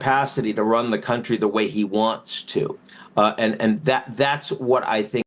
capacity to run the country the way he wants to. And that's what I think.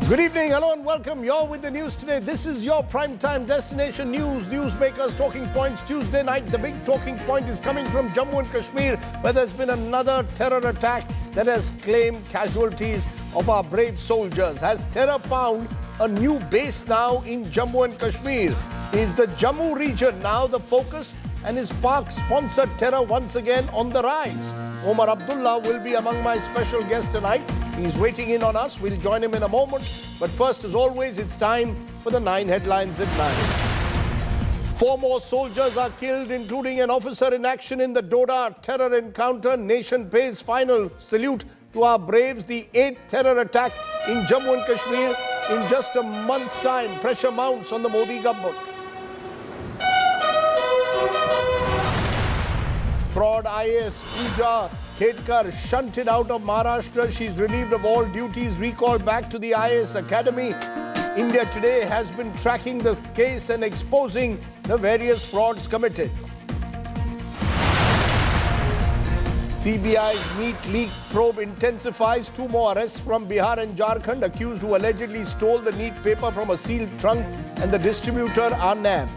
Good evening, hello and welcome. You're with the news today. This is your primetime destination news. Newsmakers Talking Points Tuesday night. The big talking point is coming from Jammu and Kashmir, where there's been another terror attack that has claimed casualties of our brave soldiers. Has terror found a new base now in Jammu and Kashmir? Is the Jammu region now the focus? And is Pak-sponsored terror once again on the rise? Omar Abdullah will be among my special guests tonight. He's waiting in on us. We'll join him in a moment. But first, as always, it's time for the 9 headlines at 9. 4 more soldiers are killed, including an officer in action in the Doda terror encounter. Nation pays final salute to our braves. The 8th terror attack in Jammu and Kashmir in just a month's time. Pressure mounts on the Modi government. Fraud IAS Pooja Khedkar shunted out of Maharashtra. She's relieved of all duties, recalled back to the IAS Academy. India today has been tracking the case and exposing the various frauds committed. CBI's NEET leak probe intensifies. 2 more arrests from Bihar and Jharkhand. Accused who allegedly stole the NEET paper from a sealed trunk and the distributor are nabbed.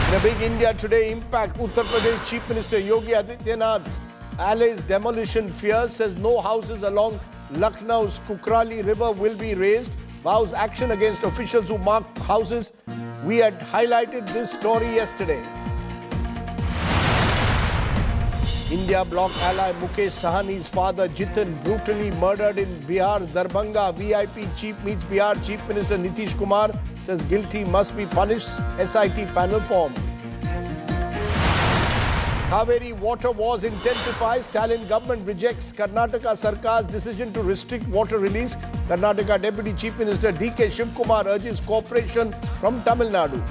In a big India Today impact, Uttar Pradesh Chief Minister Yogi Adityanath's allies demolition fears, says no houses along Lucknow's Kukrali River will be razed, vows action against officials who mark houses. We had highlighted this story yesterday. India bloc ally Mukesh Sahani's father Jitin brutally murdered in Bihar, Darbhanga. VIP chief meets Bihar Chief Minister Nitish Kumar, says guilty must be punished. SIT panel formed. Kaveri water wars intensify. Stalin government rejects Karnataka Sarkar's decision to restrict water release. Karnataka Deputy Chief Minister DK Shivkumar urges cooperation from Tamil Nadu.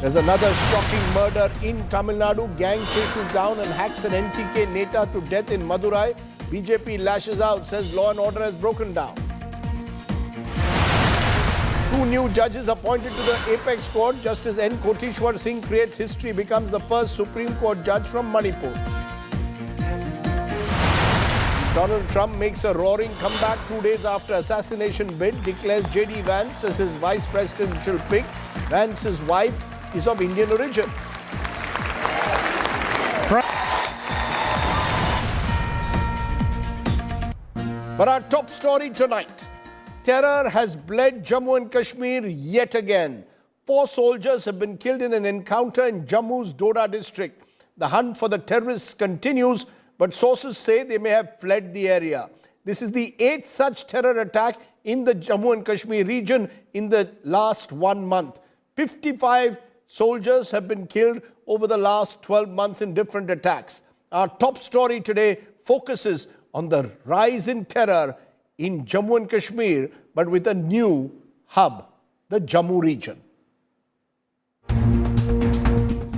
There's another shocking murder in Tamil Nadu. Gang chases down and hacks an NTK Neta to death in Madurai. BJP lashes out, says law and order has broken down. 2 new judges appointed to the Apex Court. Justice N. Kotishwar Singh creates history, becomes the first Supreme Court judge from Manipur. Donald Trump makes a roaring comeback 2 days after assassination bid, declares J.D. Vance as his vice presidential pick. Vance's wife is of Indian origin. But our top story tonight. Terror has bled Jammu and Kashmir yet again. 4 soldiers have been killed in an encounter in Jammu's Doda district. The hunt for the terrorists continues, but sources say they may have fled the area. This is the 8th such terror attack in the Jammu and Kashmir region in the last 1 month. 55 soldiers have been killed over the last 12 months in different attacks. Our top story today focuses on the rise in terror in Jammu and Kashmir, but with a new hub, the Jammu region.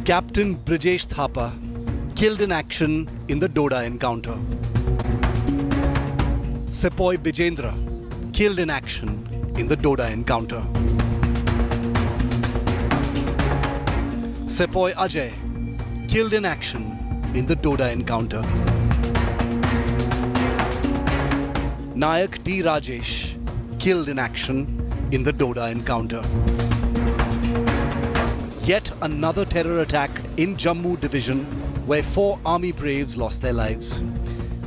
Captain Brijesh Thapa killed in action in the Doda encounter. Sepoy Bijendra killed in action in the Doda encounter. Sepoy Ajay killed in action in the Doda encounter. Nayak D. Rajesh killed in action in the Doda encounter. Yet another terror attack in Jammu division where 4 army braves lost their lives.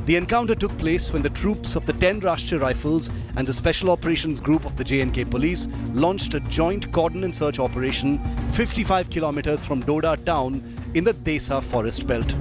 The encounter took place when the troops of the 10 Rashtriya Rifles and the Special Operations Group of the J&K Police launched a joint cordon and search operation 55 kilometers from Doda town in the Desa forest belt.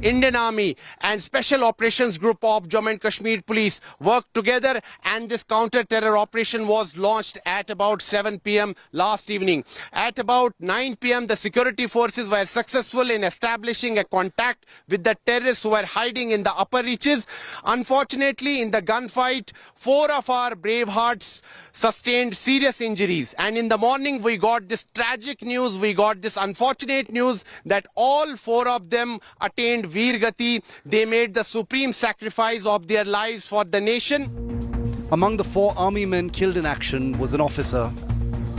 Indian Army and Special Operations Group of Jammu and Kashmir Police worked together, and this counter-terror operation was launched at about 7 p.m. last evening. At about 9 p.m. the security forces were successful in establishing a contact with the terrorists who were hiding in the upper reaches. Unfortunately, in the gunfight, 4 of our brave hearts sustained serious injuries. And in the morning, we got this tragic news, we got this unfortunate news that all 4 of them attained Veer Gati. They made the supreme sacrifice of their lives for the nation. Among the 4 army men killed in action was an officer,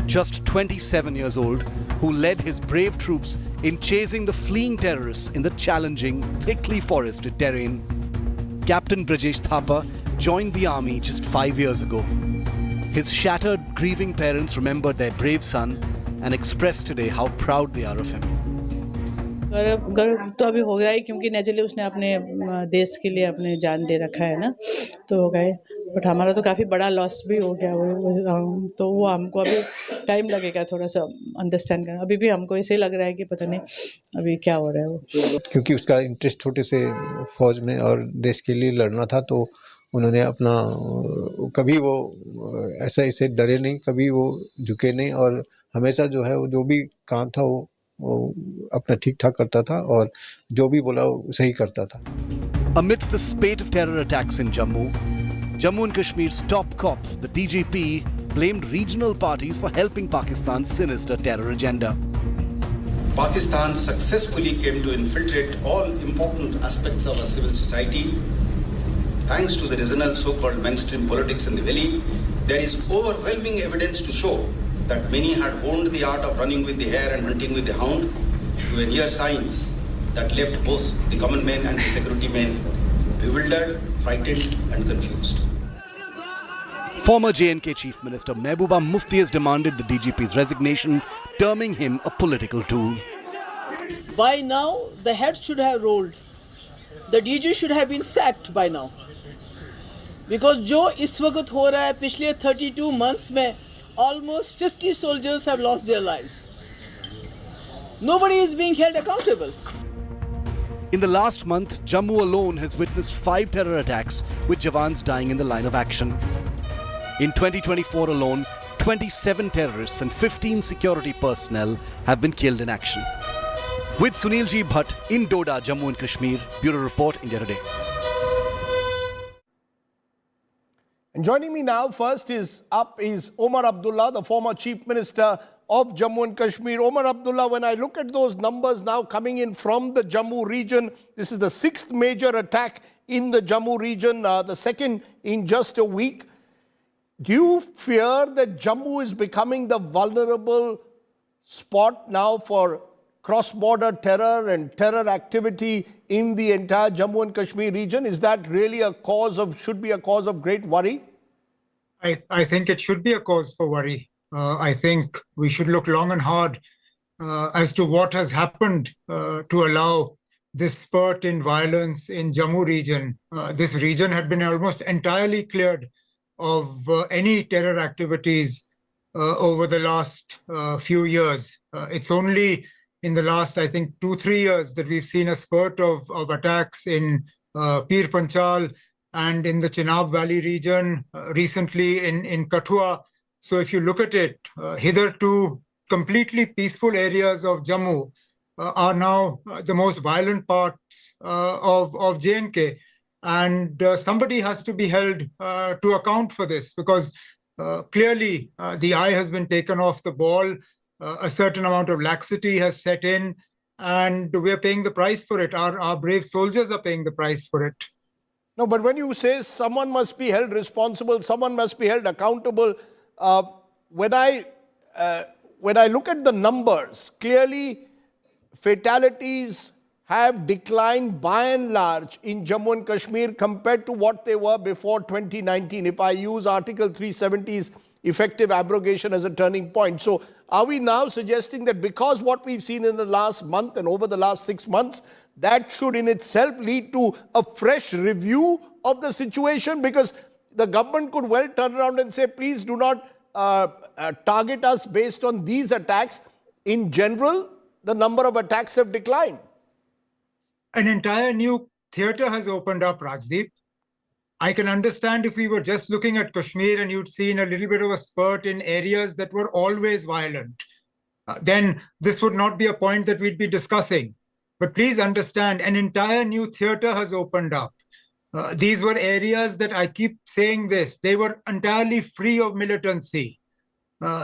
just 27 years old, who led his brave troops in chasing the fleeing terrorists in the challenging, thickly forested terrain. Captain Brajesh Thapa joined the army just 5 years ago. His shattered, grieving parents remembered their brave son and expressed today how proud they are of him. गर्व तो अभी हो गया ही, क्योंकि naturally उसने अपने देश के लिए अपने जान दे रखा है ना, तो हो गए। बट हमारा तो काफ़ी बड़ा लॉस भी हो गया तो वो हमको अभी टाइम लगेगा थोड़ा सा अंडरस्टैंड करना। अभी भी हमको ऐसे लग रहा है कि पता नहीं अभी क्या हो रहा है वो, क्योंकि उसका इंटरेस्ट छोटे से फौज में और देश के लिए लड़ना था, तो उन्होंने अपना कभी वो ऐसे डरे नहीं, कभी वो झुके नहीं, और हमेशा जो है वो जो भी काम था वो अपना ठीक ठाक करता था और जो भी बोला वो सही करता था। Amidst the spate of terror attacks in Jammu and Kashmir's top cop, the DGP, blamed regional parties for helping Pakistan's sinister terror agenda. Pakistan successfully came to infiltrate all important aspects of our civil society. Thanks to the regional so-called mainstream politics in the valley, there is overwhelming evidence to show that many had honed the art of running with the hare and hunting with the hound to a near science that left both the common men and the security men bewildered, frightened and confused. Former J&K Chief Minister Mehbooba Mufti has demanded the DGP's resignation, terming him a political tool. By now, the head should have rolled. The DG should have been sacked by now. Because जो इस वक्त हो रहा है, पिछले 32 months में almost 50 soldiers have lost their lives. Nobody is being held accountable. In the last month, Jammu alone has witnessed 5 terror attacks, with Jawans dying in the line of action. In 2024 alone, 27 terrorists and 15 security personnel have been killed in action. With Sunil Ji Bhatt in Doda, Jammu and Kashmir, Bureau Report, India Today. And joining me now first is Omar Abdullah, the former Chief Minister of Jammu and Kashmir. Omar Abdullah, when I look at those numbers now coming in from the Jammu region, this is the 6th major attack in the Jammu region, the 2nd in just a week. Do you fear that Jammu is becoming the vulnerable spot now for cross-border terror and terror activity in the entire Jammu and Kashmir region? Is that really should be a cause of great worry? I think it should be a cause for worry. I think we should look long and hard as to what has happened to allow this spurt in violence in Jammu region. This region had been almost entirely cleared of any terror activities over the last few years. It's only in the last, I think, 2-3 years that we've seen a spurt of attacks in Pir Panchal and in the Chenab Valley region, recently in Kathua. So if you look at it, hitherto completely peaceful areas of Jammu are now the most violent parts of J&K. And somebody has to be held to account for this, because clearly the eye has been taken off the ball. A certain amount of laxity has set in, and we're paying the price for it. Our brave soldiers are paying the price for it. No, but when you say someone must be held responsible, someone must be held accountable, when I look at the numbers, clearly fatalities have declined by and large in Jammu and Kashmir compared to what they were before 2019, if I use Article 370's effective abrogation as a turning point. So are we now suggesting that because what we've seen in the last month and over the last 6 months, that should in itself lead to a fresh review of the situation? Because the government could well turn around and say, please do not target us based on these attacks. In general, the number of attacks have declined. An entire new theatre has opened up, Rajdeep. I can understand if we were just looking at Kashmir and you'd seen a little bit of a spurt in areas that were always violent. Then this would not be a point that we'd be discussing. But please understand, an entire new theatre has opened up. These were areas that I keep saying this, they were entirely free of militancy.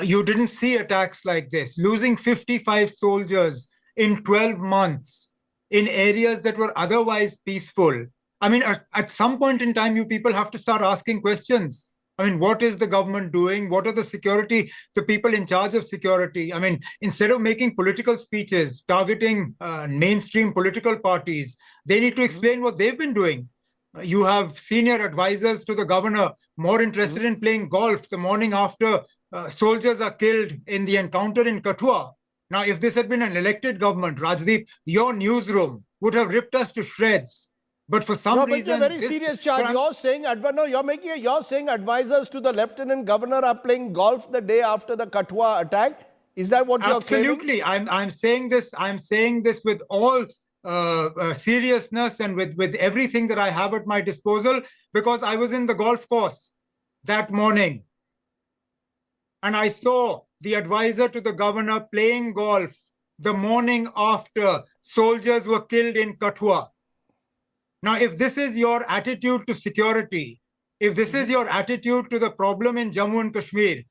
You didn't see attacks like this. Losing 55 soldiers in 12 months in areas that were otherwise peaceful. I mean, at some point in time, you people have to start asking questions. I mean, what is the government doing? What are the people in charge of security? I mean, instead of making political speeches targeting mainstream political parties, they need to explain what they've been doing. You have senior advisors to the governor more interested in playing golf the morning after soldiers are killed in the encounter in Kathua. Now, if this had been an elected government, Rajdeep, your newsroom would have ripped us to shreds. But for some reason, making a very serious charge. You're saying advisors to the lieutenant governor are playing golf the day after the Kathua attack. Is that what you're claiming? Absolutely. I'm saying this. I'm saying this with all seriousness and with everything that I have at my disposal, because I was in the golf course that morning and I saw the advisor to the governor playing golf the morning after soldiers were killed in Kathua. Now, if this is your attitude to security, if this is your attitude to the problem in Jammu and Kashmir,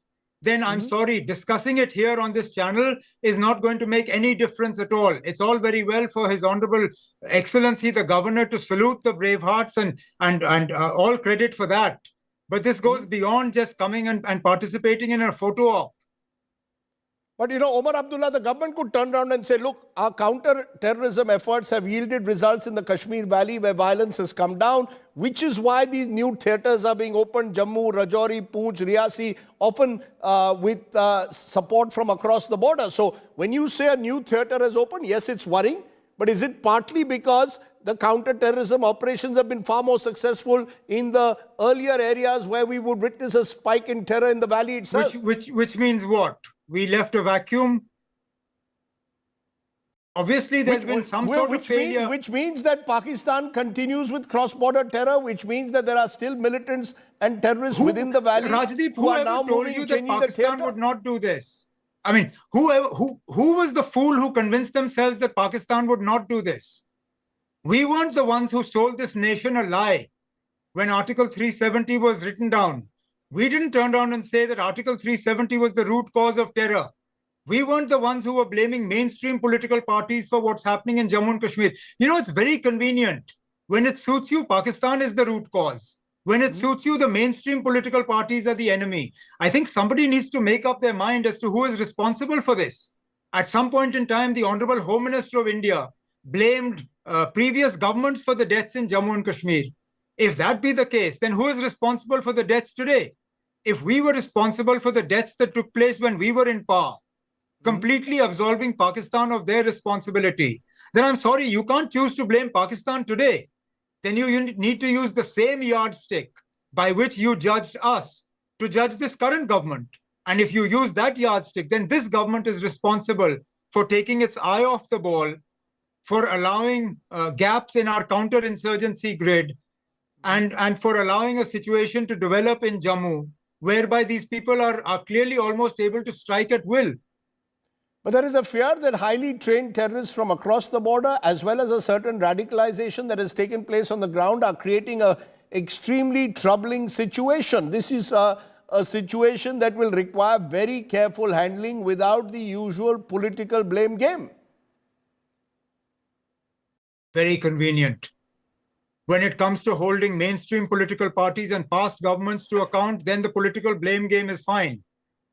then I'm sorry, discussing it here on this channel is not going to make any difference at all. It's all very well for His Honorable Excellency, the Governor, to salute the brave hearts and all credit for that. But this goes beyond just coming and participating in a photo op. But you know, Omar Abdullah, the government could turn around and say, look, our counter-terrorism efforts have yielded results in the Kashmir Valley where violence has come down, which is why these new theatres are being opened, Jammu, Rajouri, Poonch, Riyasi, often with support from across the border. So when you say a new theatre has opened, yes, it's worrying, but is it partly because the counter-terrorism operations have been far more successful in the earlier areas where we would witness a spike in terror in the valley itself? Which means what? We left a vacuum. Obviously, there's been some sort of failure. Which means that Pakistan continues with cross-border terror, which means that there are still militants and terrorists within the valley. Rajdeep, who are whoever now told you that Pakistan would not do this? I mean, who was the fool who convinced themselves that Pakistan would not do this? We weren't the ones who sold this nation a lie when Article 370 was written down. We didn't turn around and say that Article 370 was the root cause of terror. We weren't the ones who were blaming mainstream political parties for what's happening in Jammu and Kashmir. You know, it's very convenient. When it suits you, Pakistan is the root cause. When it suits you, the mainstream political parties are the enemy. I think somebody needs to make up their mind as to who is responsible for this. At some point in time, the Honorable Home Minister of India blamed previous governments for the deaths in Jammu and Kashmir. If that be the case, then who is responsible for the deaths today? If we were responsible for the deaths that took place when we were in power, completely absolving Pakistan of their responsibility, then I'm sorry, you can't choose to blame Pakistan today. Then you need to use the same yardstick by which you judged us to judge this current government. And if you use that yardstick, then this government is responsible for taking its eye off the ball, for allowing gaps in our counter-insurgency grid, and for allowing a situation to develop in Jammu, whereby these people are clearly almost able to strike at will. But there is a fear that highly trained terrorists from across the border, as well as a certain radicalization that has taken place on the ground, are creating an extremely troubling situation. This is a situation that will require very careful handling without the usual political blame game. Very convenient. When it comes to holding mainstream political parties and past governments to account, then the political blame game is fine.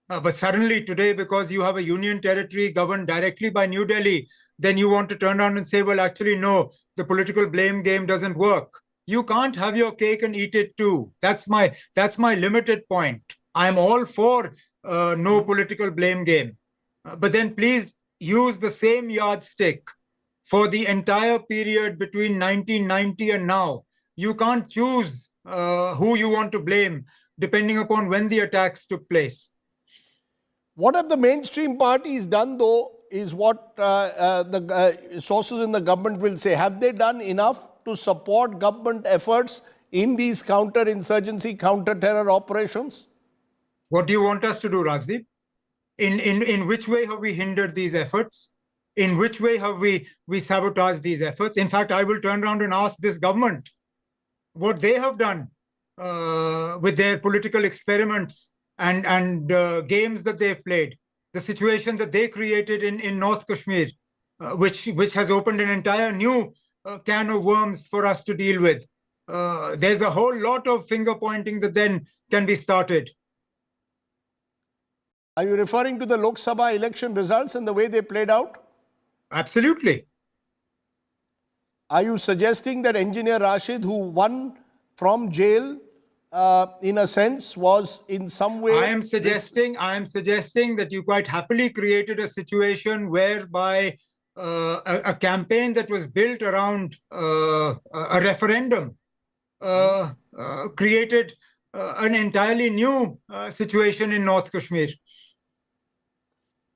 But suddenly today, because you have a union territory governed directly by New Delhi, then you want to turn around and say, well, actually, no, the political blame game doesn't work. You can't have your cake and eat it too. That's my limited point. I'm all for no political blame game. But then please use the same yardstick for the entire period between 1990 and now. You can't choose who you want to blame depending upon when the attacks took place. What have the mainstream parties done, though, is what the sources in the government will say. Have they done enough to support government efforts in these counter-insurgency, counter-terror operations? What do you want us to do, Rajdeep? In which way have we hindered these efforts? In which way have we sabotaged these efforts? In fact, I will turn around and ask this government, what they have done with their political experiments and games that they've played, the situation that they created in North Kashmir, which has opened an entire new can of worms for us to deal with. There's a whole lot of finger pointing that then can be started. Are you referring to the Lok Sabha election results and the way they played out? Absolutely. Are you suggesting that Engineer Rashid, who won from jail, in a sense, was in some way... I am suggesting that you quite happily created a situation whereby a campaign that was built around a referendum created an entirely new situation in North Kashmir.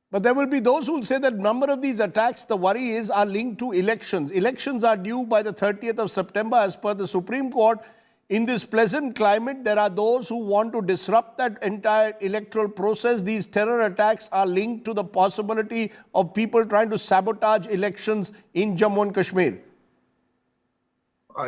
But there will be those who will say that a number of these attacks, the worry is, are linked to elections. Elections are due by the 30th of September as per the Supreme Court. In this pleasant climate, there are those who want to disrupt that entire electoral process. These terror attacks are linked to the possibility of people trying to sabotage elections in Jammu and Kashmir.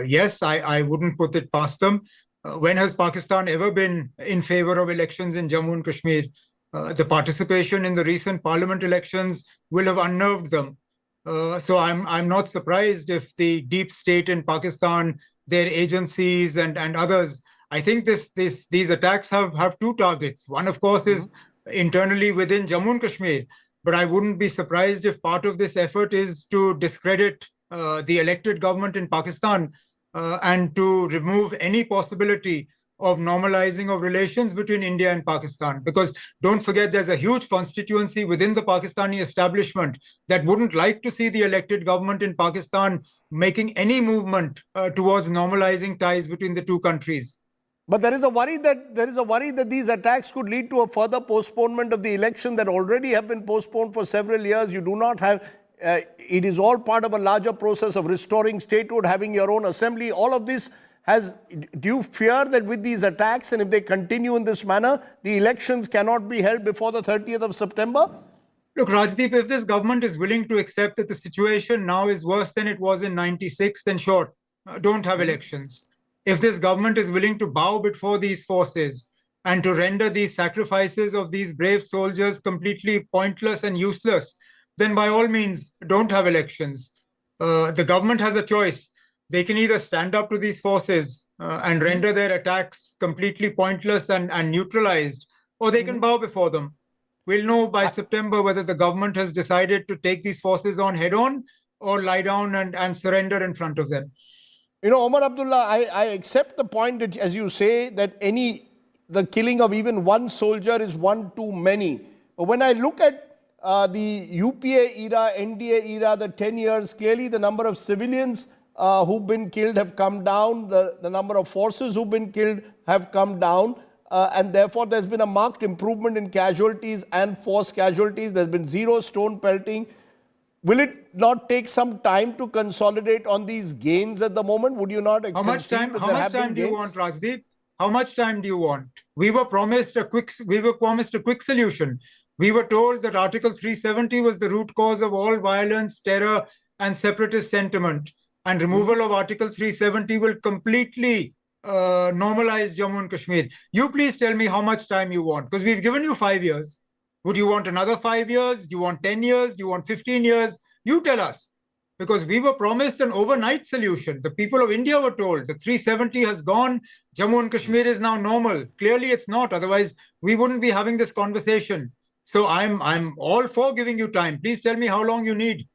Yes, I wouldn't put it past them. When has Pakistan ever been in favor of elections in Jammu and Kashmir? The participation in the recent parliament elections will have unnerved them. So I'm not surprised if the deep state in Pakistan, their agencies and others, I think these attacks have two targets. One, of course, is internally within Jammu and Kashmir. But I wouldn't be surprised if part of this effort is to discredit the elected government in Pakistan and to remove any possibility of normalizing of relations between India and Pakistan. Because don't forget, there's a huge constituency within the Pakistani establishment that wouldn't like to see the elected government in Pakistan making any movement towards normalizing ties between the two countries. But there is a worry that these attacks could lead to a further postponement of the election that already have been postponed for several years. You do not have, it is all part of a larger process of restoring statehood, having your own assembly. All of this do you fear that with these attacks, and if they continue in this manner, the elections cannot be held before the 30th of September? Look, Rajdeep, if this government is willing to accept that the situation now is worse than it was in 96, then sure, don't have elections. If this government is willing to bow before these forces and to render these sacrifices of these brave soldiers completely pointless and useless, then by all means, don't have elections. The government has a choice. They can either stand up to these forces and render their attacks completely pointless and neutralized, or they can bow before them. We'll know by September whether the government has decided to take these forces on head-on or lie down and surrender in front of them. You know, Omar Abdullah, I accept the point that, as you say, that the killing of even one soldier is one too many. But when I look at the UPA era, NDA era, the 10 years, clearly the number of civilians who've been killed have come down, the number of forces who've been killed have come down, and therefore there's been a marked improvement in casualties and force casualties. There's been zero stone pelting. Will it not take some time to consolidate on these gains at the moment? Would you not? How much time do you want, Rajdeep? How much time do you want? We were promised a quick solution. We were told that Article 370 was the root cause of all violence, terror, and separatist sentiment. And removal of Article 370 will completely normalize Jammu and Kashmir. You please tell me how much time you want, because we've given you 5 years. Would you want another 5 years? Do you want 10 years? Do you want 15 years? You tell us. Because we were promised an overnight solution. The people of India were told the 370 has gone. Jammu and Kashmir is now normal. Clearly it's not. Otherwise, we wouldn't be having this conversation. So I'm all for giving you time. Please tell me how long you need.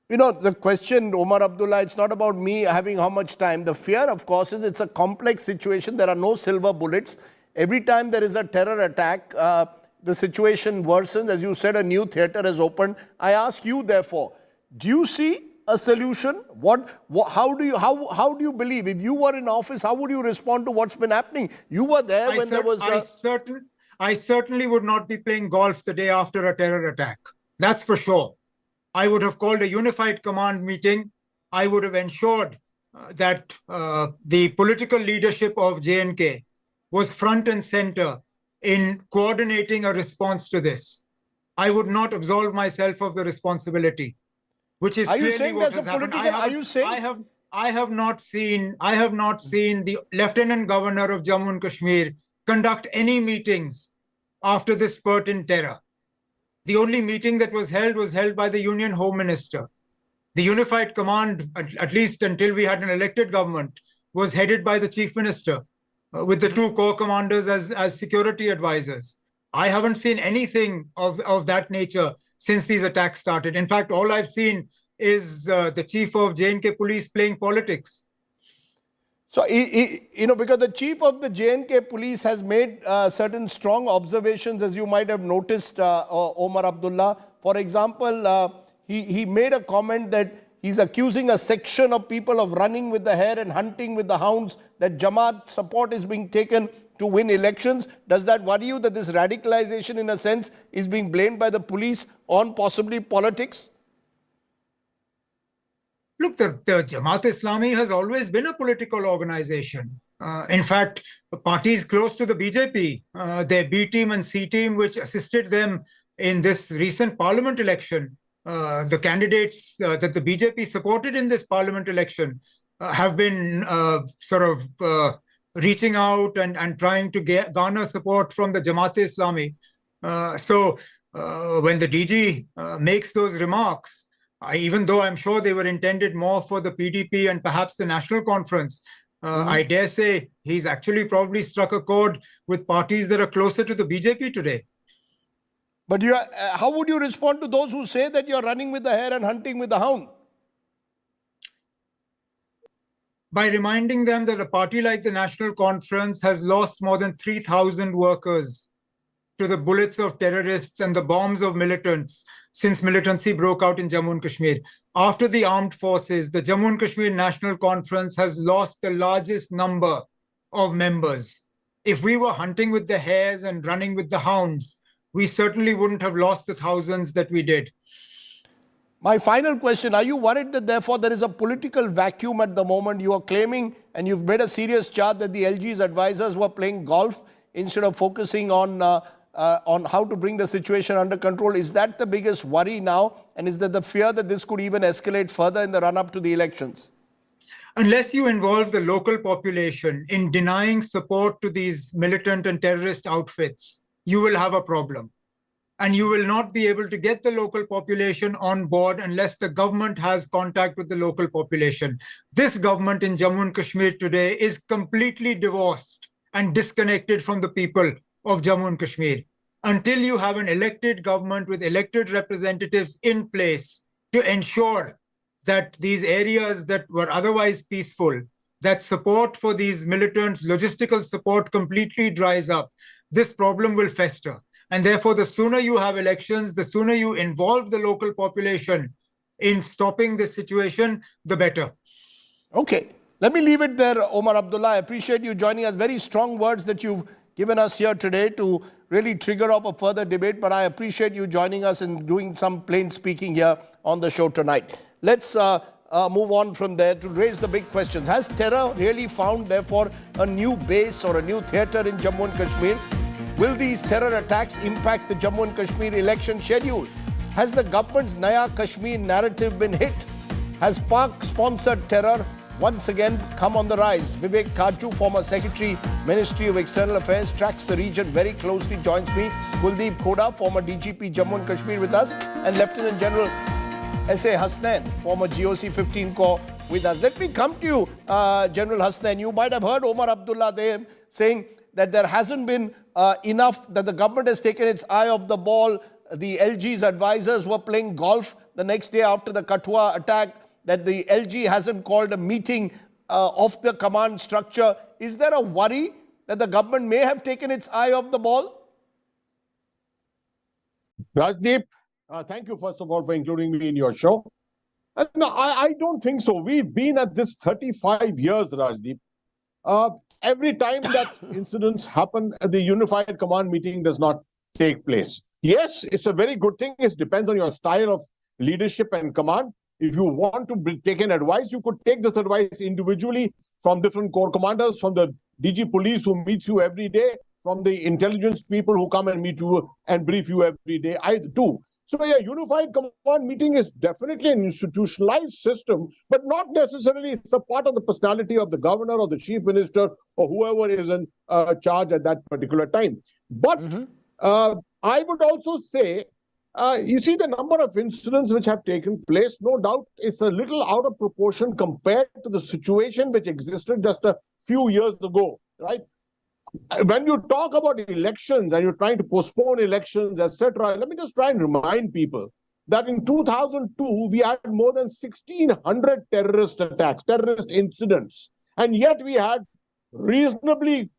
You know, the question, Omar Abdullah, it's not about me having how much time. The fear, of course, is it's a complex situation. There are no silver bullets. Every time there is a terror attack, the situation worsens. As you said, a new theatre has opened. I ask you, therefore, do you see a solution? How do you believe? If you were in office, how would you respond to what's been happening? You were there when there was I certainly would not be playing golf the day after a terror attack. That's for sure. I would have called a unified command meeting. I would have ensured that the political leadership of J&K was front and center in coordinating a response to this. I would not absolve myself of the responsibility, which is clearly what has happened. I have not seen the Lieutenant Governor of Jammu and Kashmir conduct any meetings after this spurt in terror. The only meeting that was held by the Union Home Minister. The Unified Command, at least until we had an elected government, was headed by the Chief Minister, with the two Corps commanders as security advisors. I haven't seen anything of that nature since these attacks started. In fact, all I've seen is the Chief of J&K Police playing politics. So, because the chief of the J&K police has made certain strong observations, as you might have noticed, Omar Abdullah. For example, he made a comment that he's accusing a section of people of running with the hare and hunting with the hounds, that Jamaat support is being taken to win elections. Does that worry you that this radicalization, in a sense, is being blamed by the police on possibly politics? Look, the Jamaat-e-Islami has always been a political organization. In fact, parties close to the BJP, their B team and C team, which assisted them in this recent parliament election, the candidates that the BJP supported in this parliament election have been reaching out and trying to garner support from the Jamaat-e-Islami. So when the DG makes those remarks, even though I'm sure they were intended more for the PDP and perhaps the National Conference, I dare say he's actually probably struck a chord with parties that are closer to the BJP today. But how would you respond to those who say that you're running with the hare and hunting with the hound? By reminding them that a party like the National Conference has lost more than 3,000 workers to the bullets of terrorists and the bombs of militants since militancy broke out in Jammu and Kashmir. After the armed forces, the Jammu and Kashmir National Conference has lost the largest number of members. If we were hunting with the hares and running with the hounds, we certainly wouldn't have lost the thousands that we did. My final question, are you worried that therefore there is a political vacuum at the moment? You are claiming, and you've made a serious charge, that the LG's advisors were playing golf instead of focusing on how to bring the situation under control. Is that the biggest worry now? And is there the fear that this could even escalate further in the run-up to the elections? Unless you involve the local population in denying support to these militant and terrorist outfits, you will have a problem. And you will not be able to get the local population on board unless the government has contact with the local population. This government in Jammu and Kashmir today is completely divorced and disconnected from the people of Jammu and Kashmir. Until you have an elected government with elected representatives in place to ensure that these areas that were otherwise peaceful, that support for these militants, logistical support completely dries up, this problem will fester. And therefore, the sooner you have elections, the sooner you involve the local population in stopping this situation, the better. Okay. Let me leave it there, Omar Abdullah. I appreciate you joining us. Very strong words that you've given us here today to really trigger up a further debate. But I appreciate you joining us and doing some plain speaking here on the show tonight. Let's move on from there to raise the big questions. Has terror really found, therefore, a new base or a new theatre in Jammu and Kashmir? Will these terror attacks impact the Jammu and Kashmir election schedule? Has the government's Naya Kashmir narrative been hit? Has Pak-sponsored terror once again come on the rise? Vivek Kaju, former Secretary, Ministry of External Affairs, tracks the region very closely, joins me. Kuldeep Khoda, former DGP Jammu and Kashmir with us, and Lieutenant General S.A. Hasnain, former GOC 15 Corps with us. Let me come to you, General Hasnain. You might have heard Omar Abdullah there saying that there hasn't been enough, that the government has taken its eye off the ball. The LG's advisors were playing golf the next day after the Kathua attack, that the LG hasn't called a meeting of the command structure. Is there a worry that the government may have taken its eye off the ball? Rajdeep, thank you first of all for including me in your show. No, I don't think so. We've been at this 35 years, Rajdeep. Every time that incidents happen, the unified command meeting does not take place. Yes, it's a very good thing. It depends on your style of leadership and command. If you want to take an advice, you could take this advice individually from different corps commanders, from the DG police who meets you every day, from the intelligence people who come and meet you and brief you every day. I too. So a unified command meeting is definitely an institutionalized system, but not necessarily it's a part of the personality of the governor or the chief minister or whoever is in charge at that particular time. But I would also say, you see the number of incidents which have taken place, no doubt is a little out of proportion compared to the situation which existed just a few years ago, right? When you talk about elections and you're trying to postpone elections, etc., let me just try and remind people that in 2002, we had more than 1,600 terrorist attacks, terrorist incidents, and yet we had reasonably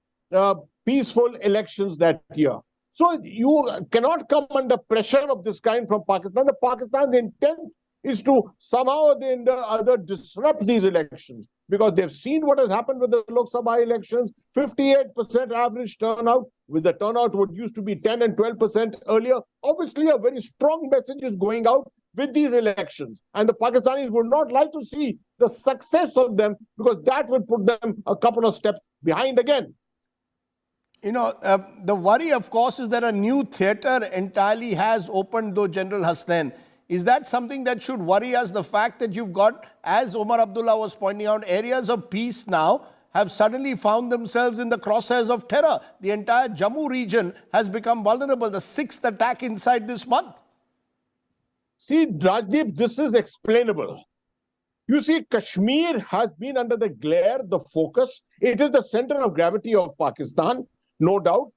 peaceful elections that year. So you cannot come under pressure of this kind from Pakistan. The Pakistan's intent is to somehow or the other disrupt these elections because they've seen what has happened with the Lok Sabha elections, 58% average turnout, with the turnout what used to be 10 and 12% earlier. Obviously, a very strong message is going out with these elections. And the Pakistanis would not like to see the success of them because that would put them a couple of steps behind again. You know, the worry, of course, is that a new theatre entirely has opened, though, General Hasnain. Is that something that should worry us? The fact that you've got, as Omar Abdullah was pointing out, areas of peace now have suddenly found themselves in the crosshairs of terror. The entire Jammu region has become vulnerable. The 6th attack inside this month. See, Rajdeep, this is explainable. You see, Kashmir has been under the glare, the focus. It is the center of gravity of Pakistan, no doubt.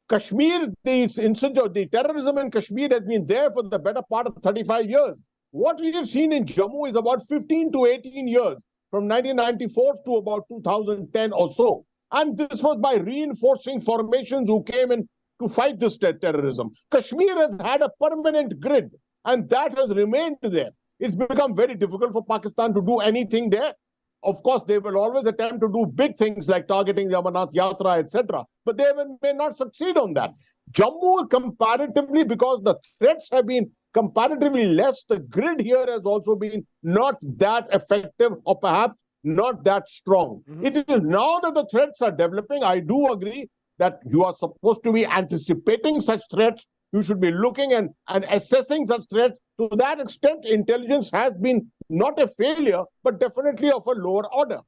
Kashmir, the terrorism in Kashmir has been there for the better part of 35 years. What we have seen in Jammu is about 15 to 18 years, from 1994 to about 2010 or so. And this was by reinforcing formations who came in to fight this terrorism. Kashmir has had a permanent grid, and that has remained there. It's become very difficult for Pakistan to do anything there. Of course, they will always attempt to do big things like targeting the Amarnath Yatra, etc. But they may not succeed on that. Jammu, comparatively, because the threats have been comparatively less, the grid here has also been not that effective or perhaps not that strong. It is now that the threats are developing. I do agree that you are supposed to be anticipating such threats. You should be looking and assessing such threats. To that extent, intelligence has been not a failure, but definitely of a lower order.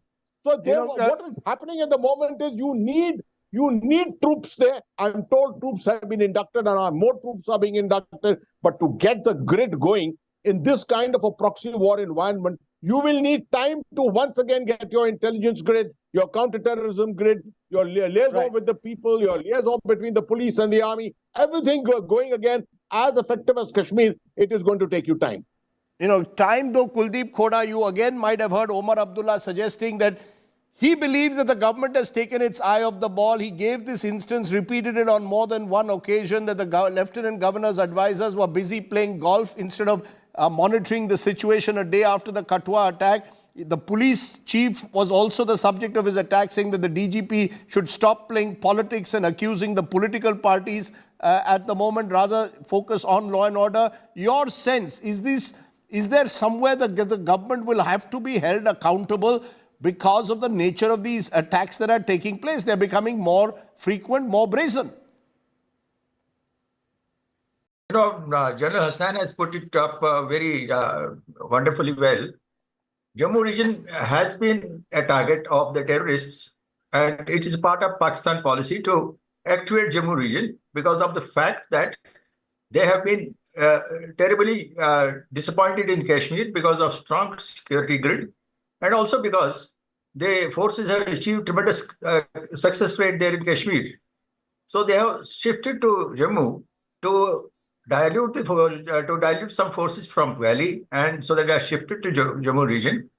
So what is happening at the moment is you need troops there. I'm told troops have been inducted and more troops are being inducted. But to get the grid going in this kind of a proxy war environment, you will need time to once again get your intelligence grid, your counterterrorism grid, your liaison with the people, your liaison between the police and the army, everything going again as effective as Kashmir. It is going to take you time. You know, time though, Kuldeep Khoda, you again might have heard Omar Abdullah suggesting that he believes that the government has taken its eye off the ball. He gave this instance, repeated it on more than one occasion, that the Lieutenant Governor's advisors were busy playing golf instead of monitoring the situation a day after the Katwa attack. The police chief was also the subject of his attack, saying that the DGP should stop playing politics and accusing the political parties at the moment, rather focus on law and order. Your sense, is there somewhere that the government will have to be held accountable because of the nature of these attacks that are taking place? They're becoming more frequent, more brazen. You know, General Hassan has put it up very wonderfully well. Jammu region has been a target of the terrorists, and it is part of Pakistan policy to activate Jammu region because of the fact that they have been terribly disappointed in Kashmir because of strong security grid, and also because the forces have achieved tremendous success rate there in Kashmir. So they have shifted to Jammu to dilute some forces from Valley, and so that they are shifted to Jammu region.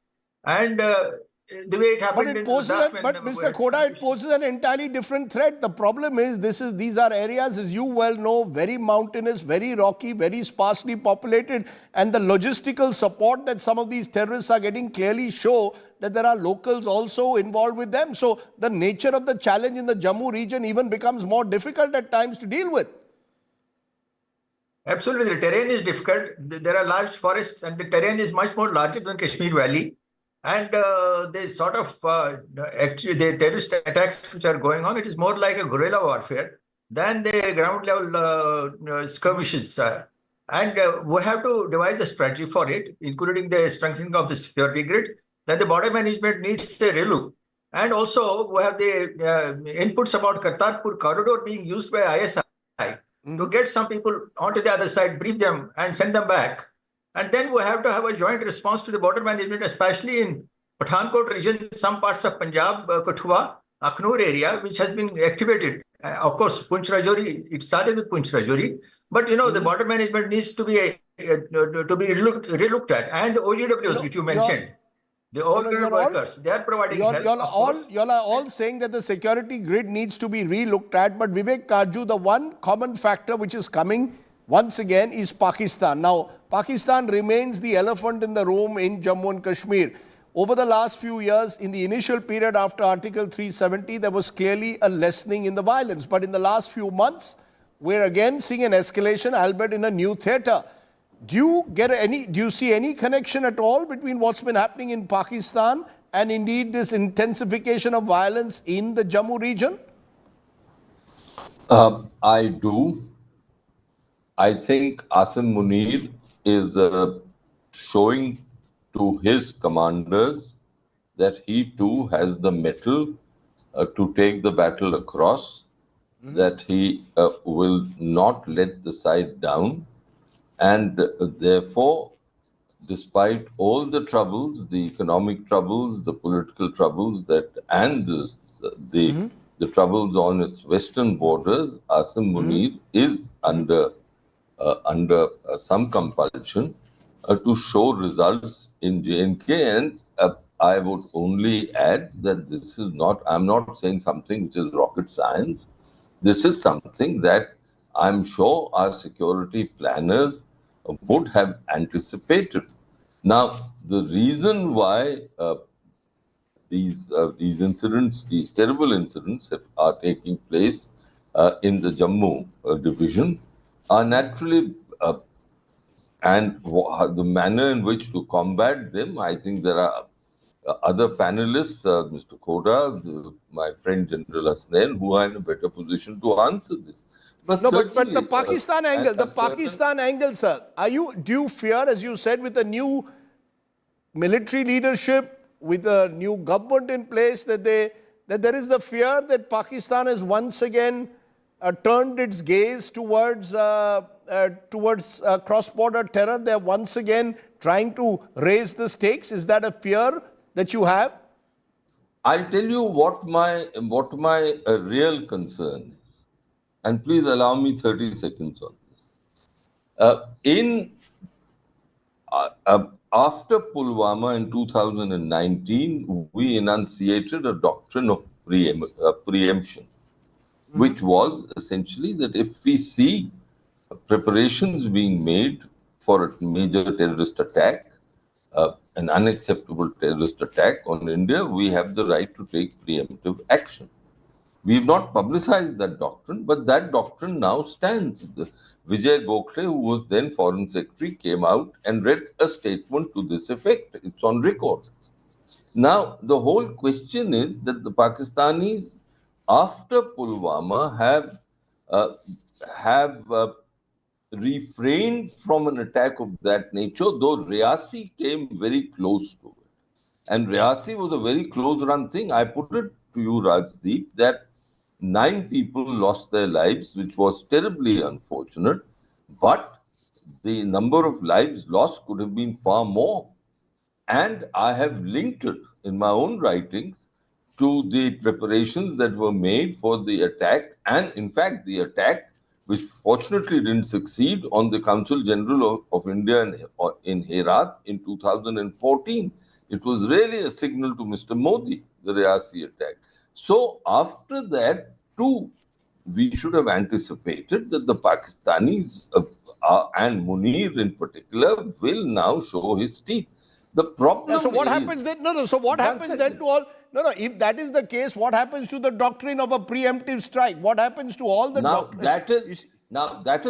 And the way it happened, but Mr. Khoda, it poses an entirely different threat. The problem is these are areas, as you well know, very mountainous, very rocky, very sparsely populated, and the logistical support that some of these terrorists are getting clearly show that there are locals also involved with them. So the nature of the challenge in the Jammu region even becomes more difficult at times to deal with. Absolutely, the terrain is difficult. There are large forests, and the terrain is much more larger than Kashmir Valley. And they sort of, actually, the terrorist attacks which are going on, it is more like a guerrilla warfare than the ground level skirmishes. And we have to devise a strategy for it, including the strengthening of the security grid. Then the border management needs a relook. And also, we have the inputs about Kartarpur corridor being used by ISI to get some people onto the other side, brief them, and send them back. And then we have to have a joint response to the border management, especially in Pathankot region, some parts of Punjab, Kathua, Akhnur area, which has been activated. Of course, Poonch Rajouri, it started with Poonch Rajouri, but the border management needs to be relooked at. And the OGWs, which you mentioned, the oil workers, they are providing help. Y'all are all saying that the security grid needs to be re-looked at, but Vivek Karju, the one common factor which is coming once again is Pakistan. Now, Pakistan remains the elephant in the room in Jammu and Kashmir. Over the last few years, in the initial period after Article 370, there was clearly a lessening in the violence. But in the last few months, we're again seeing an escalation, albeit in a new theatre. Do you see any connection at all between what's been happening in Pakistan and indeed this intensification of violence in the Jammu region? I do. I think Asim Munir is showing to his commanders that he too has the mettle to take the battle across, that he will not let the side down, and therefore, despite all the troubles, the economic troubles, the political troubles, and the troubles on its western borders, Asim Munir is under some compulsion to show results in J&K, and I would only add that this is not, I'm not saying something which is rocket science. This is something that I'm sure our security planners would have anticipated. Now, the reason why these incidents, these terrible incidents are taking place in the Jammu division are naturally and the manner in which to combat them, I think there are other panelists, Mr. Koda, my friend General Hasnain, who are in a better position to answer this. But the Pakistan angle, sir, do you fear, as you said, with the new military leadership, with a new government in place, that there is the fear that Pakistan has once again turned its gaze towards cross-border terror? They're once again trying to raise the stakes. Is that a fear that you have? I'll tell you what my real concern is, and please allow me 30 seconds on this. After Pulwama in 2019, we enunciated a doctrine of preemption, which was essentially that if we see preparations being made for a major terrorist attack, an unacceptable terrorist attack on India, we have the right to take preemptive action. We have not publicized that doctrine, but that doctrine now stands. Vijay Gokhale, who was then Foreign Secretary, came out and read a statement to this effect. It's on record. Now, the whole question is that the Pakistanis, after Pulwama, have refrained from an attack of that nature, though Riyasi came very close to it. And Riyasi was a very close run thing. I put it to you, Rajdeep, that 9 people lost their lives, which was terribly unfortunate, but the number of lives lost could have been far more. And I have linked it in my own writings to the preparations that were made for the attack, and in fact the attack, which fortunately didn't succeed, on the Consul General of India in Herat in 2014. It was really a signal to Mr. Modi, the Riyasi attack. So after that too, we should have anticipated that the Pakistanis and Munir in particular will now show his teeth. The problem so what happens then? So what happens then to all? If that is the case, what happens to the doctrine of a preemptive strike? What happens to all the doctrine? That is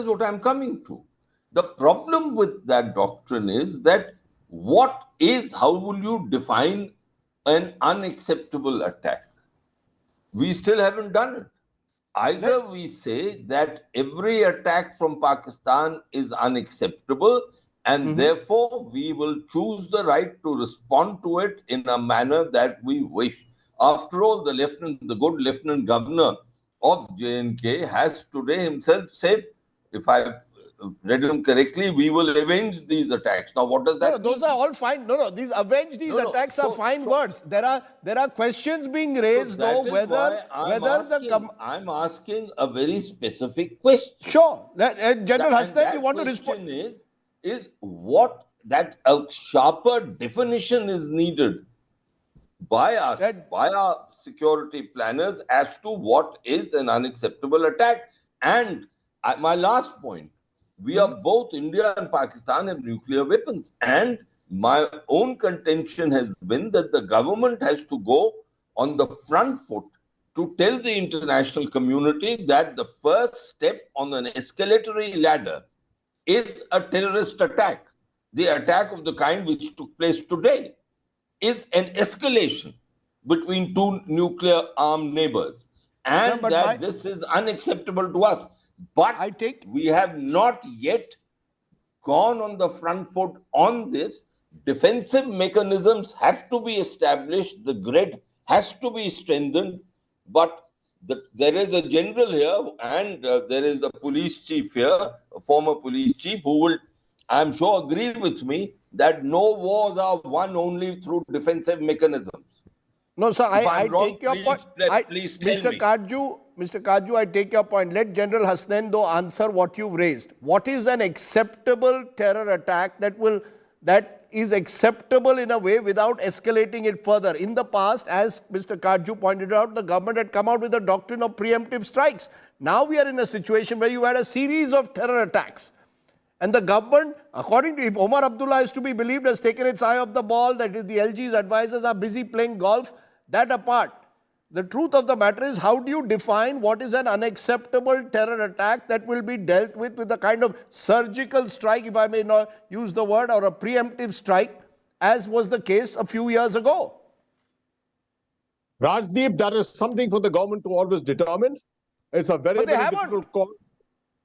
what I'm coming to. The problem with that doctrine is that how will you define an unacceptable attack? We still haven't done it. Either we say that every attack from Pakistan is unacceptable, and therefore we will choose the right to respond to it in a manner that we wish. After all, the good Lieutenant Governor of J&K has today himself said, if I read him correctly, we will avenge these attacks. Now, what does that No, those mean? are all fine. No, these avenge these attacks are fine words. There are questions being raised though whether I'm asking a very specific question. Sure, General Hassan, you want to respond? Is what that a sharper definition is needed by us, by our security planners, as to what is an unacceptable attack. And my last point, we are both, India and Pakistan have nuclear weapons. And my own contention has been that the government has to go on the front foot to tell the international community that the first step on an escalatory ladder is a terrorist attack. The attack of the kind which took place today is an escalation between two nuclear armed neighbors. And this is unacceptable to us. But we have not yet gone on the front foot on this. Defensive mechanisms have to be established. The grid has to be strengthened. But there is a general here and there is a police chief here, a former police chief, who will, I'm sure, agree with me that no wars are won only through defensive mechanisms. No, sir, I take your point. Please Mr. Kaju, I take your point. Let General Hasnain, though, answer what you've raised. What is an acceptable terror attack that is acceptable in a way without escalating it further? In the past, as Mr. Kaju pointed out, the government had come out with a doctrine of preemptive strikes. Now we are in a situation where you had a series of terror attacks. And the government, according to, if Omar Abdullah is to be believed, has taken its eye off the ball, that is, the LG's advisors are busy playing golf. That apart, the truth of the matter is, how do you define what is an unacceptable terror attack that will be dealt with a kind of surgical strike, if I may not use the word, or a preemptive strike, as was the case a few years ago? Rajdeep, that is something for the government to always determine. It's a very, very difficult call.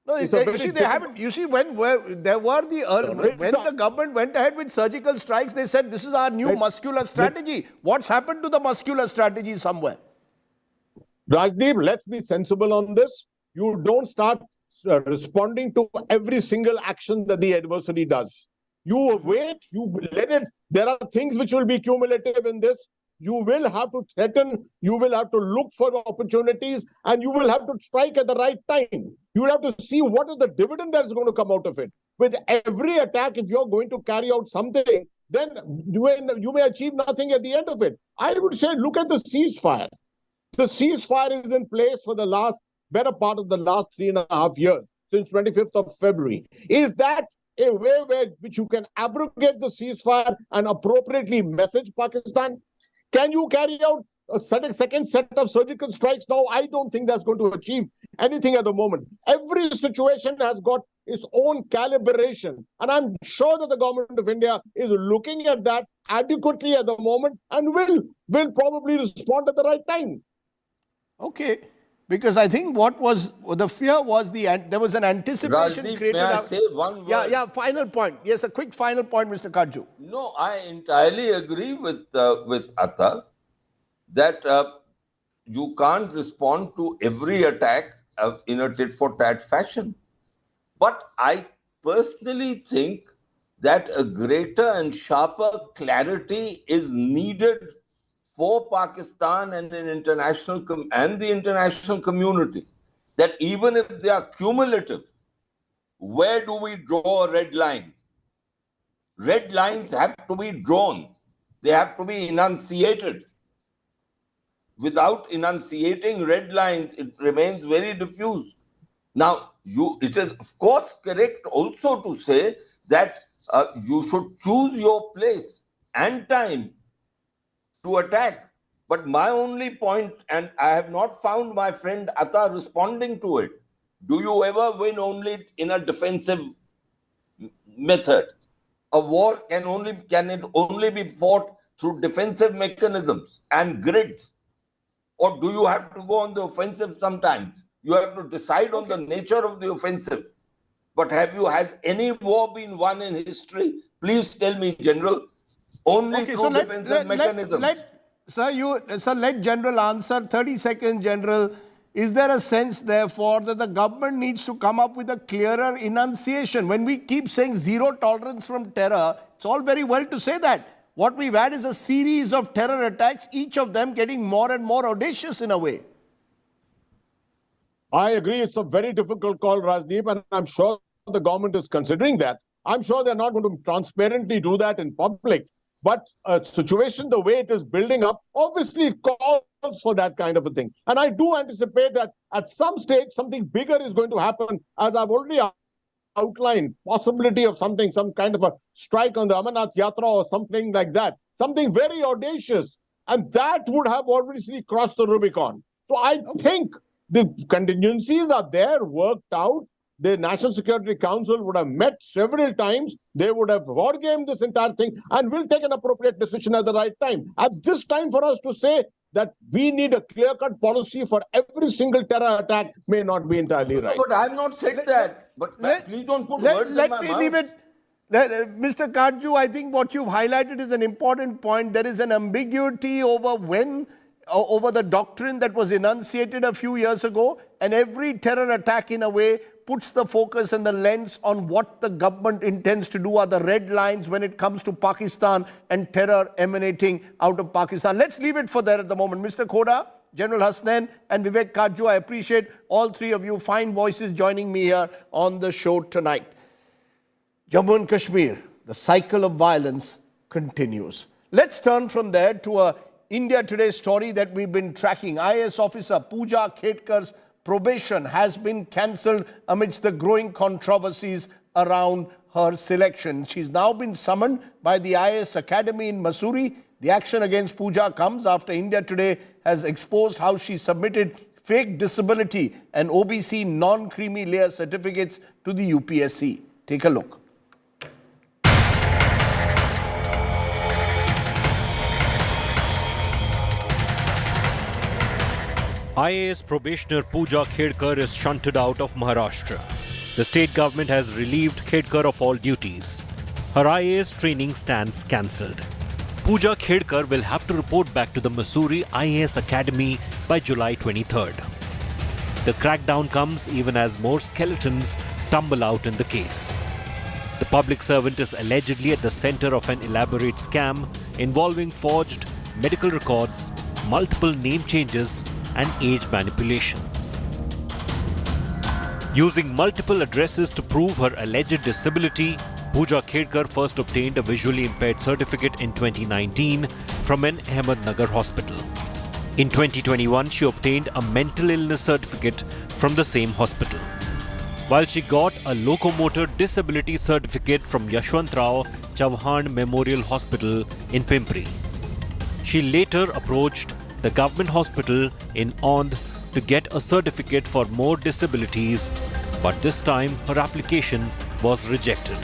No, you see, they haven't. You see, when the government went ahead with surgical strikes, they said this is our new muscular strategy. What's happened to the muscular strategy somewhere? Rajdeep, let's be sensible on this. You don't start responding to every single action that the adversary does. You wait, you let it. There are things which will be cumulative in this. You will have to threaten, you will have to look for opportunities, and you will have to strike at the right time. You will have to see what is the dividend that is going to come out of it. With every attack, if you're going to carry out something, then you may achieve nothing at the end of it. I would say, look at the ceasefire. The ceasefire is in place for the better part of the last 3.5 years, since 25th of February. Is that a way which you can abrogate the ceasefire and appropriately message Pakistan? Can you carry out a second set of surgical strikes now? I don't think that's going to achieve anything at the moment. Every situation has got its own calibration. And I'm sure that the government of India is looking at that adequately at the moment and will probably respond at the right time. Okay. Because I think what was the fear was there was an anticipation Rajdeep, created. may I say one word? Yeah, final point. Yes, a quick final point, Mr. Kaju. No, I entirely agree with Atta that you can't respond to every attack in a tit-for-tat fashion. But I personally think that a greater and sharper clarity is needed for Pakistan and the international community, that even if they are cumulative, where do we draw a red line? Red lines have to be drawn. They have to be enunciated. Without enunciating red lines, it remains very diffuse. Now, it is of course correct also to say that you should choose your place and time to attack. But my only point, and I have not found my friend Atta responding to it, do you ever win only in a defensive method? A war can it only be fought through defensive mechanisms and grids? Or do you have to go on the offensive sometimes? You have to decide on the nature of the offensive. But has any war been won in history? Please tell me, General. Only through defensive mechanisms. Let General answer. 30 seconds, General. Is there a sense, therefore, that the government needs to come up with a clearer enunciation? When we keep saying zero tolerance from terror, it's all very well to say that. What we've had is a series of terror attacks, each of them getting more and more audacious in a way. I agree. It's a very difficult call, Rajdeep, and I'm sure the government is considering that. I'm sure they're not going to transparently do that in public. But a situation, the way it is building up, obviously calls for that kind of a thing. And I do anticipate that at some stage, something bigger is going to happen, as I've already outlined, possibility of some kind of a strike on the Amarnath Yatra or something like that. Something very audacious. And that would have obviously crossed the Rubicon. So I think the contingencies are there, worked out. The National Security Council would have met several times. They would have wargamed this entire thing and will take an appropriate decision at the right time. At this time, for us to say that we need a clear-cut policy for every single terror attack may not be entirely right. But I have not said that. But please don't put words in my mouth. Leave it. Mr. Karju, I think what you've highlighted is an important point. There is an ambiguity over the doctrine that was enunciated a few years ago, and every terror attack in a way puts the focus and the lens on what the government intends to do, are the red lines when it comes to Pakistan and terror emanating out of Pakistan. Let's leave it for there at the moment. Mr. Khoda, General Hasnain and Vivek Karju, I appreciate all three of you fine voices joining me here on the show tonight. Jammu and Kashmir, the cycle of violence continues. Let's turn from there to a India Today story that we've been tracking. IAS officer Pooja Khetkar's probation has been cancelled amidst the growing controversies around her selection. She's now been summoned by the IAS Academy in Mussoorie. The action against Pooja comes after India Today has exposed how she submitted fake disability and OBC non-creamy layer certificates to the UPSC. Take a look. IAS probationer Pooja Khetkar is shunted out of Maharashtra. The state government has relieved Khetkar of all duties. Her IAS training stands cancelled. Pooja Khetkar will have to report back to the Mussoorie IAS Academy by July 23rd. The crackdown comes even as more skeletons tumble out in the case. The public servant is allegedly at the center of an elaborate scam involving forged medical records, multiple name changes, and age manipulation. Using multiple addresses to prove her alleged disability, Pooja Khetkar first obtained a visually impaired certificate in 2019 from an Ahmednagar hospital. In 2021, she obtained a mental illness certificate from the same hospital, while she got a locomotor disability certificate from Yashwantrao Chauhan Memorial Hospital in Pimpri. She later approached the government hospital in Aundh to get a certificate for more disabilities, but this time her application was rejected.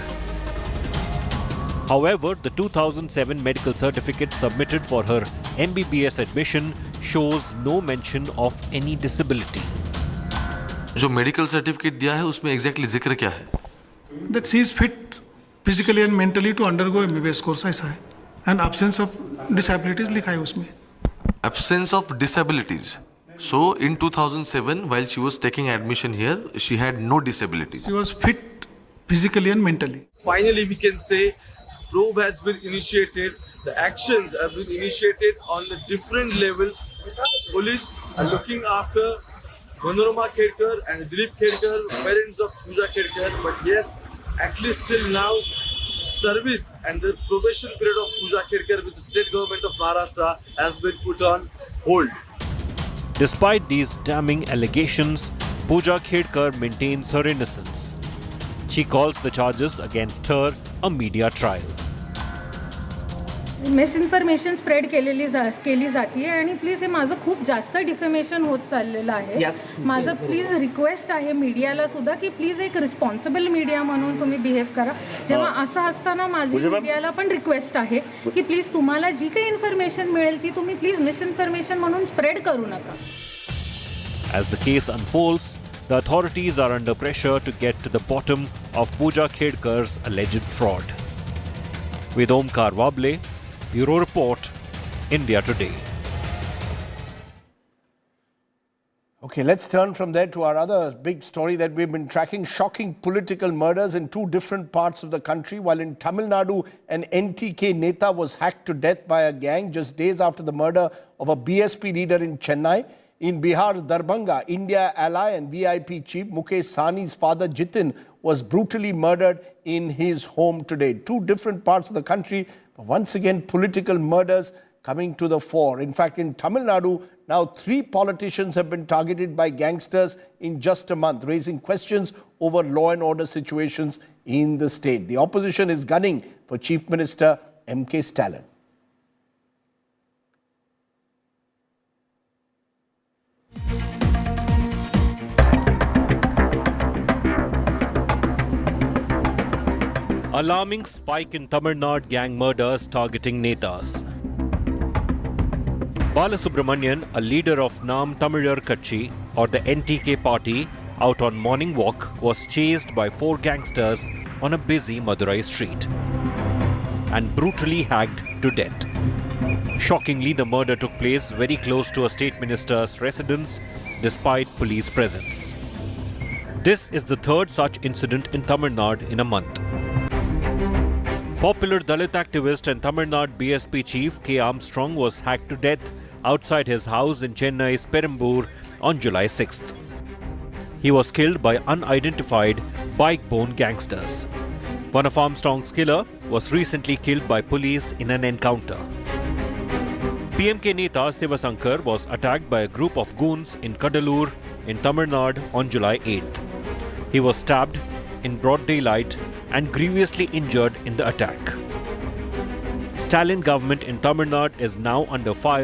However, the 2007 medical certificate submitted for her MBBS admission shows no mention of any disability. जो medical certificate दिया है उसमें exactly जिक्र क्या है? That she is fit physically and mentally to undergo MBBS course ऐसा है, and absence of disabilities लिखा है उसमें. Absence of disabilities. So in 2007, while she was taking admission here, she had no disabilities. She was fit physically and mentally. Finally, we can say probe has been initiated. The actions have been initiated on the different levels. Police are looking after Manorama Khetkar and Dilip Khetkar, parents of Pooja Khetkar. But yes, at least till now, service and the probation period of Pooja Khetkar with the state government of Maharashtra has been put on hold. Despite these damning allegations, Pooja Khetkar maintains her innocence. She calls the charges against her a media trial. Misinformation spread केली जाते आणि please हे माझं खूप जास्त defamation होत चाललेलं आहे. माझं प्लीज रिक्वेस्ट आहे मीडियाला सुद्धा की प्लीज एक रिस्पॉन्सिबल मीडिया म्हणून तुम्ही बिहेव करा. जेव्हा असं असताना माझी मीडियाला पण रिक्वेस्ट आहे की प्लीज तुम्हाला जी काही इन्फॉर्मेशन मिळेल ती तुम्ही प्लीज मिसइन्फॉर्मेशन म्हणून स्प्रेड करू नका. As the case unfolds, the authorities are under pressure to get to the bottom of Pooja Khedkar's alleged fraud. With Omkar Wable, Bureau Report, India Today. Okay, let's turn from there to our other big story that we've been tracking. Shocking political murders in two different parts of the country. While in Tamil Nadu, an NTK Neta was hacked to death by a gang just days after the murder of a BSP leader in Chennai. In Bihar, Darbhanga, India ally and VIP chief Mukesh Sahni's father Jitin was brutally murdered in his home today. Two different parts of the country, but once again political murders coming to the fore. In fact, in Tamil Nadu, now 3 politicians have been targeted by gangsters in just a month, raising questions over law and order situations in the state. The opposition is gunning for Chief Minister M.K. Stalin. Alarming spike in Tamil Nadu gang murders targeting Netas. Balasubramanian, a leader of Nam Tamizhar Katchi or the NTK party, out on morning walk, was chased by 4 gangsters on a busy Madurai street and brutally hacked to death. Shockingly, the murder took place very close to a state minister's residence despite police presence. This is the 3rd such incident in Tamil Nadu in a month. Popular Dalit activist and Tamil Nadu BSP chief K. Armstrong was hacked to death outside his house in Chennai's Perambur on July 6th. He was killed by unidentified bike-borne gangsters. One of Armstrong's killers was recently killed by police in an encounter. PMK Neta Sivasankar was attacked by a group of goons in Kadalur in Tamil Nadu on July 8th. He was stabbed in broad daylight and grievously injured in the attack. Stalin government in Tamil Nadu is now under fire